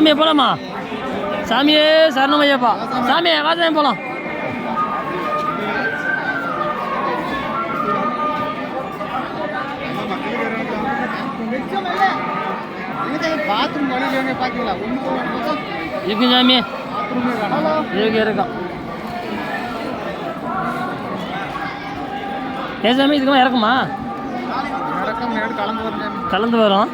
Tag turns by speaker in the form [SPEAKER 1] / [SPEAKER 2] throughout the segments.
[SPEAKER 1] சாமியை போலாமா? சாமியே சரணம் ஐயப்பா. சாமியை வாசனை போலாம். இருக்கு சாமி, இருக்கான். ஏன் சாமி இதுக்கெல்லாம் இறக்குமா? கலந்து வரும்.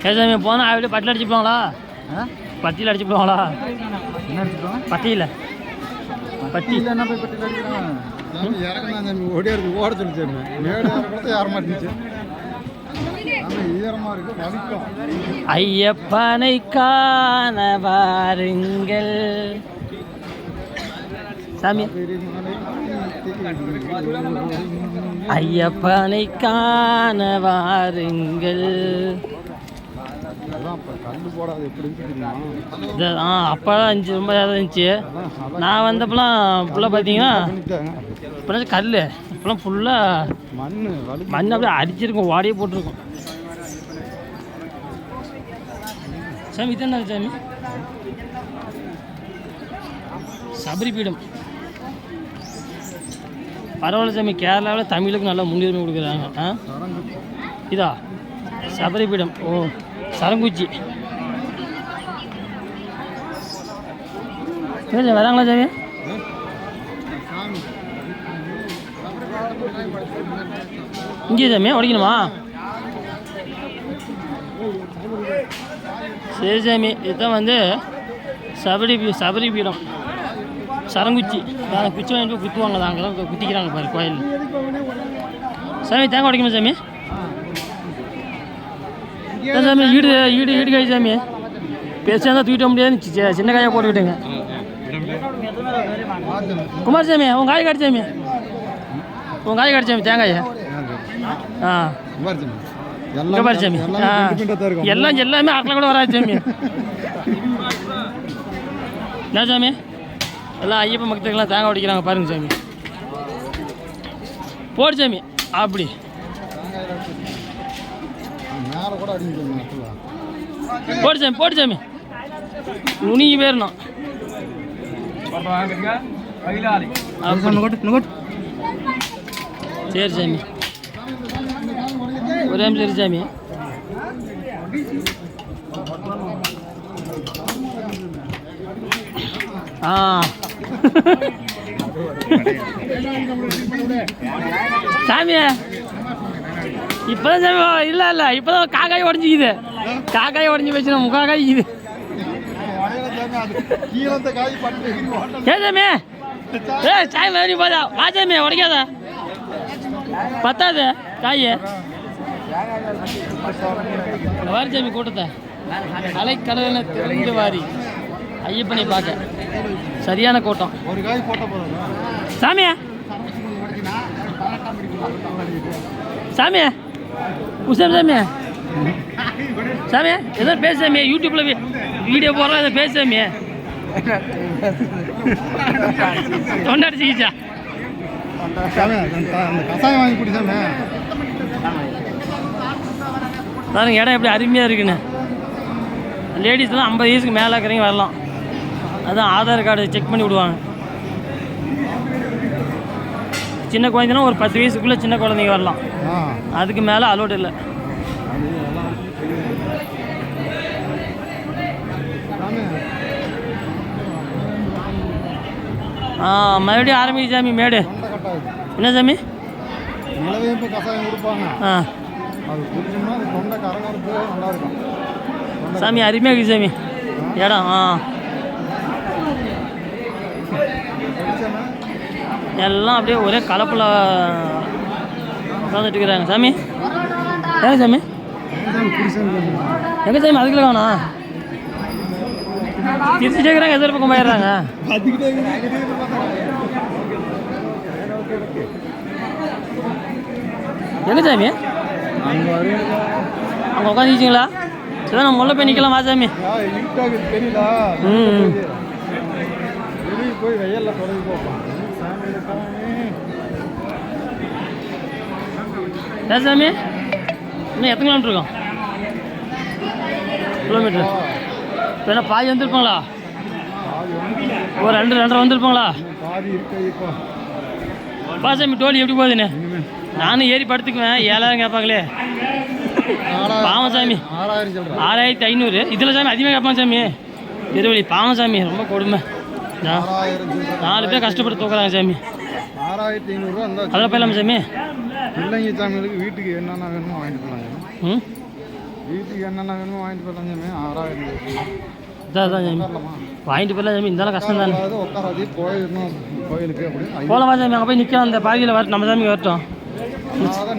[SPEAKER 1] ஏன் சாமி போனால் அப்படியே பட்டியில் அடிச்சுப்பாங்களா? பட்டியில் அடிச்சுப்பாங்களா? பட்டியில் பட்டி என்ன போய் பட்டியில் அடிக்கிறாங்க? ஓடியாருக்கு ஓட சொல்லிச்சு யார மாட்டேங்குச்சு. ஐயப்பனை காண வாருங்கள் சாமி. ஐயப்பனை காண வாருங்கள். அப்போலாம் இருந்துச்சு, ரொம்ப இதாக இருந்துச்சு. நான் வந்தப்பெல்லாம் ஃபுல்லாக பார்த்தீங்கன்னா இப்போலாம் கல், இப்போலாம் ஃபுல்லாக மண் அப்படியே அடிச்சிருக்கும், வாடியே போட்டிருக்கும். சாமி இது என்ன சாமி? சபரி பீடம். பரவாயில்ல சாமி, கேரளாவில் தமிழுக்கு நல்லா முன்னுரிமை கொடுக்குறாங்க. இதா சபரி பீடம். ஓ சரங்குச்சி வராங்களா சாமி? இங்கே சாமி உடைக்கணுமா? சரி சாமி, இதுதான் வந்து சபரி பீடம், சரங்குச்சி. குச்சி வாங்கிட்டு போய் குத்துவாங்க, அங்கே தான் குத்திக்கிறாங்க பாரு கோயில். சாமி தேங்காய் உடைக்கணும் சாமி. சாமி ஈடு காய் சாமி, பெருசாக இருந்தால் தூக்கிட்ட முடியாது, சின்ன காயாக போட்டுக்கிட்டுங்க. குமார் சாமி உன் காய் காட்டு சாமி, உன் காய் காட்டு சாமி தேங்காயை. இங்கே பாரு சாமி, எல்லாமே ஆக்கில் கூட வராது சாமி. என்ன சாமி எல்லாம் ஐயப்ப பக்தர்கள்லாம் தேங்காய் உடைக்கிறாங்க பாருங்க சாமி. போடு சாமி அப்படி போடு சாமி நுனிக்கு போயிடணும். சரி சாமி, ஒரே சரி சாமி. சாமி இப்போதான் சாமி, இல்லை இப்போதான் காக்காய் உடஞ்சிக்குது. காக்காய் உடஞ்சி வச்சு முக்காக்காய்க்குது. ஏன் சாமி சாமி மறுபடி போதா? வா சாமி உடைக்காத, பத்தாது காய். வாரி சாமி கூட்டத்தை அலைக்கடலை திறந்து வாரி ஐயப்பனை பார்க்க சரியான கூட்டம். சாமி சாமி உசேம் சாமி சாமி ஏதோ பேச சாமி, யூடியூப்ல வீடியோ போடுறோம், ஏதோ பேச சாமி. தொண்டாடிச்சிக்கிச்சா கசாயம் வாங்கி குடிச்சாமே பாருங்க, இடம் எப்படி அருமையாக இருக்குன்னு. லேடிஸ்லாம் 50 வயசுக்கு மேலே இருக்கிறவங்க வரலாம். அதான் ஆதார் கார்டு செக் பண்ணி விடுவாங்க. சின்ன குழந்தைனா ஒரு 10 வயசுக்குள்ளே சின்ன குழந்தைங்க வரலாம், அதுக்கு மேலே அலோடு இல்லை. மறுபடியும் ஆரம்பிக்கு சாமி மேடு. என்ன சாமி? சாமி அருமையாக இருக்குது சாமி இடம். எல்லாம் அப்படியே ஒரே கலப்பில் உட்காந்துட்டு இருக்கிறாங்க சாமி. ஏங்க சாமி எங்கே சாமி? அதுக்குள்ள காணா திருச்சி கேட்குறாங்க, எதிர் பக்கம் போயிடுறாங்க. எங்கே சாமி? அங்கே உட்காந்துச்சிங்களா? சரி நான் முல்லை போய் நிற்கலாம். வா சாமி. போய் வெயில்ல தொடங்கி போப்போம். சாமி இன்னும் எத்தனை கிலோமீட்டர் இருக்கும்? கிலோமீட்டர் இப்போ என்ன பாதி வந்துருப்பாங்களா? ஒரு 2-2.5 வந்துருப்பாங்களா? பாசாமி டோலி எப்படி போகுதுண்ணே? நானும் ஏறி படுத்துக்குவேன். 7000 கேட்பாங்களே பாவம் சாமி. 6500 இதில் சாமி அதிகமாக கேட்பாங்க சாமி. திருவள்ளி பாவம் சாமி, ரொம்ப கொடுமை. 4 பேர் கஷ்டப்பட்டு தூக்குறாங்க சாமி.
[SPEAKER 2] 6500
[SPEAKER 1] அதெல்லாம் போயிடலாமா சாமி?
[SPEAKER 2] இல்லைங்க சாமிகளுக்கு வீட்டுக்கு என்னென்ன வேணுமோ வாங்கிட்டு போகலாங்க. வீட்டுக்கு என்னென்ன வேணுமோ வாங்கிட்டு போகலாங்க சாமி. 6000
[SPEAKER 1] அதான் சாமி வாங்கிட்டு போயிடலாம் சாமி. இருந்தாலும் கஷ்டம் தானே.
[SPEAKER 2] உட்காராது போயிடணும் கோயிலுக்கு அப்படி
[SPEAKER 1] போகலாமா சாமி? அங்கே போய் நிற்க அந்த பாதியில் வரட்டும், நம்ம சாமி வரட்டும்.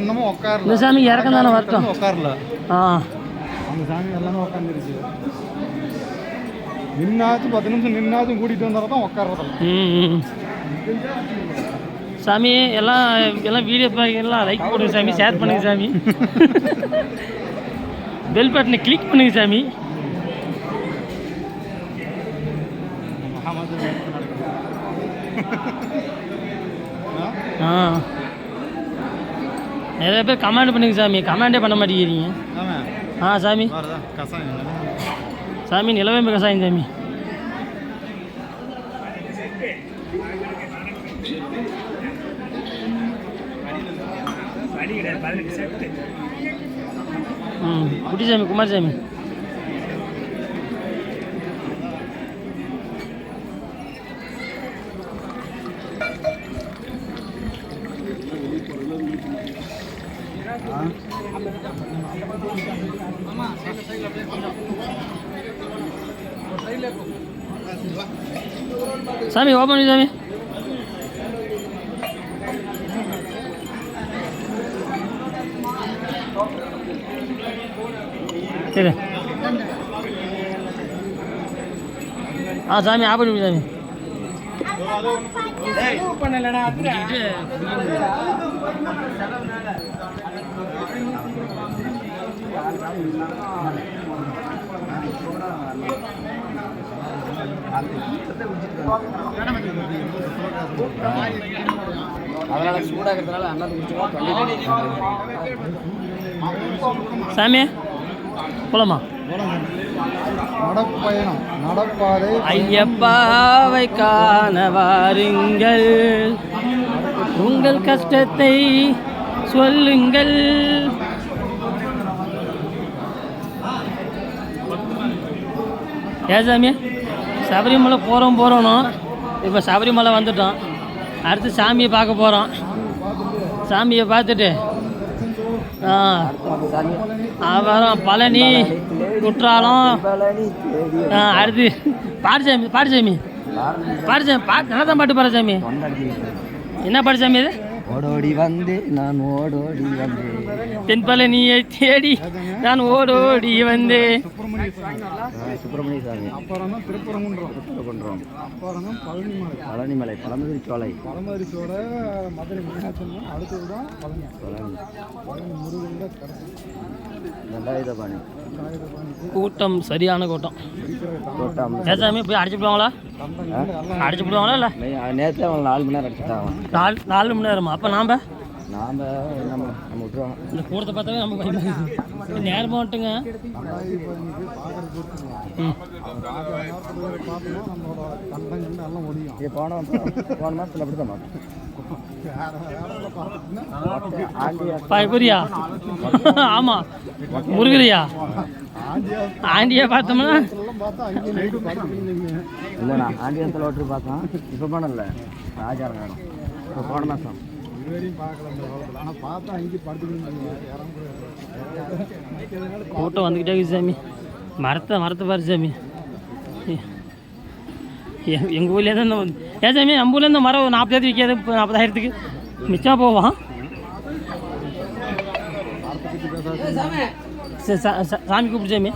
[SPEAKER 2] இன்னமும் உட்காரல.
[SPEAKER 1] இந்த சாமி இறக்கம் தானே வரட்டும்.
[SPEAKER 2] உட்காரல. அந்த சாமி எல்லாமே உட்காந்துருச்சு. நின்னாச்சும் 10 நிமிஷம் நின்னாச்சும் கூட்டிகிட்டு வந்தாலும் தான் உட்காரதில்ல.
[SPEAKER 1] சாமி எல்லாம் வீடியோ எல்லாம் லைக் போடுங்க சாமி, ஷேர் பண்ணுங்க சாமி, பெல் பட்டனை கிளிக் பண்ணுங்க சாமி. நிறைய பேர் கமெண்ட் பண்ணுங்க சாமி, கமெண்டே பண்ண மாட்டேங்கிறீங்க. சாமி சாமி நிலவேம்பு கசாயம் சாமி. குட்டிசாமி குமாரசாமி. சாமி ஓப்பன் பண்ணி சாமி. சரி சாமி ஆப்பன் பண்ணி சாமி.
[SPEAKER 3] அதனால சூடாகிறதுனால அண்ணாந்து குடிச்சோம்.
[SPEAKER 1] சாமி போலாமா?
[SPEAKER 2] நடப்பயணம் நடப்பாதை
[SPEAKER 1] ஐயப்பாவை காண வாருங்கள், உங்கள் கஷ்டத்தை சொல்லுங்கள். ஏன் சாமி சபரிமலை போகிறோம். இப்போ சபரிமலை வந்துட்டோம். அடுத்து சாமியை பார்க்க போகிறோம். சாமியை பார்த்துட்டு அப்புறம் பழனி குற்றாலம். அடுத்து பாடுசாமி நல்லா தான் பாட்டு பாடு சாமி. என்ன பாடு சாமி அது?
[SPEAKER 3] ஓடோடி வந்து நான் ஓடோடி வந்து
[SPEAKER 1] தென்பழனியை தேடி நான் ஓடோடி வந்தேன்.
[SPEAKER 3] சுப்பிரமணிய சாமி.
[SPEAKER 2] அப்புறம் தான் திருப்பரங்குன்றம். அப்புறம் தான்
[SPEAKER 3] பழனிமலை பழமுதிரி சோலை.
[SPEAKER 2] பழமுதிரி சோலை மதுரை மீனாட்சி. அடுத்தது தான் பழனி முருகன் தான் கடைசி.
[SPEAKER 3] தண்டாயுதபாணி.
[SPEAKER 1] கூட்டம் சரியான கூட்டம். ஏசாமி போய் அடிச்சு போடுவாங்களா? அடிச்சு போடுவாங்களா? இல்லை
[SPEAKER 3] நேரத்தில் அவங்க 4 மணி நேரம் அடிச்சுட்டாங்க.
[SPEAKER 1] 4 மணி நேரமா? அப்போ நாம்
[SPEAKER 3] நம்ம விட்டுருவோம்.
[SPEAKER 1] இந்த கூட்டத்தை பார்த்தாவே நம்ம பயமா நேரமாக வந்துட்டுங்க.
[SPEAKER 3] போன மாதத்தில் அப்படி தான்
[SPEAKER 1] புரியா? ஆமாம் முருகரியா ஆண்டியா பார்த்தோம்னா
[SPEAKER 3] இல்லைண்ணா ஆண்டியத்தில் ஓட்டு பார்த்தோம். இப்போ போனல ராஜாரங்கானம் இப்போ போன மாதம்
[SPEAKER 1] கூட்டம் வந்துக்கிட்டே இருக்குது சாமி. மரத்தை பாரு சாமி. எங்கள் ஊர்லேருந்து ஏன் சாமி நம்ம ஊர்லேருந்து மரம் 40,000 விற்காது. இப்போ 40,000க்கு மிச்சமாக போவான். சாமி கூப்பிடு சாமி.